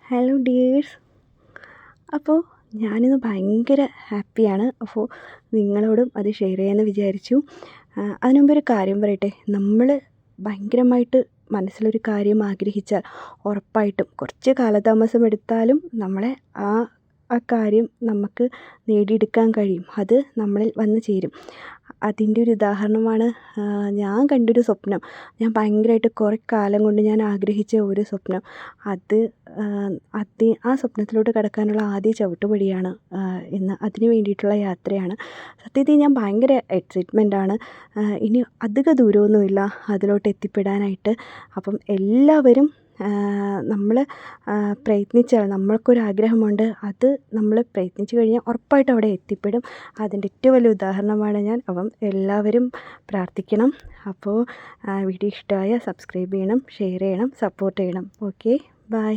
Hello dears. അപ്പോൾ ഞാനിന്ന് ഭയങ്കര ഹാപ്പിയാണ്. അപ്പോൾ നിങ്ങളോടും അത് ഷെയർ ചെയ്യാമെന്ന് വിചാരിച്ചു. അതിനു മുമ്പ് ഒരു കാര്യം പറയട്ടെ. നമ്മൾ ഭയങ്കരമായിട്ട് മനസ്സിലൊരു കാര്യം ആഗ്രഹിച്ചാൽ ഉറപ്പായിട്ടും കുറച്ച് കാലതാമസം എടുത്താലും നമ്മളെ ആ ആ കാര്യം നമുക്ക് നേടിയെടുക്കാൻ കഴിയും. അത് നമ്മളിൽ വന്നു ചേരും. അതിൻ്റെ ഒരു ഉദാഹരണമാണ് ഞാൻ കണ്ടൊരു സ്വപ്നം. ഞാൻ ഭയങ്കരമായിട്ട് കുറേ കാലം കൊണ്ട് ഞാൻ ആഗ്രഹിച്ച ഒരു സ്വപ്നം. അത് ആ സ്വപ്നത്തിലോട്ട് കടക്കാനുള്ള ആദ്യ ചവിട്ടുപടിയാണ് ഇന്ന്. അതിന് വേണ്ടിയിട്ടുള്ള യാത്രയാണ്. സത്യത്തിൽ ഞാൻ ഭയങ്കര എക്സൈറ്റ്മെൻ്റാണ്. ഇനി അധിക ദൂരമൊന്നുമില്ല അതിലോട്ട് എത്തിപ്പെടാനായിട്ട്. അപ്പം എല്ലാവരും നമ്മൾ പ്രയത്നിച്ചാൽ, നമ്മൾക്കൊരാഗ്രഹമുണ്ട്, അത് നമ്മൾ പ്രയത്നിച്ചു കഴിഞ്ഞാൽ ഉറപ്പായിട്ടും അവിടെ എത്തിപ്പെടും. അതിൻ്റെ ഏറ്റവും വലിയ ഉദാഹരണമാണ് ഞാൻ. അപ്പം എല്ലാവരും പ്രാർത്ഥിക്കണം. അപ്പോൾ വീഡിയോ ഇഷ്ടമായ സബ്സ്ക്രൈബ് ചെയ്യണം, ഷെയർ ചെയ്യണം, സപ്പോർട്ട് ചെയ്യണം. Okay, by.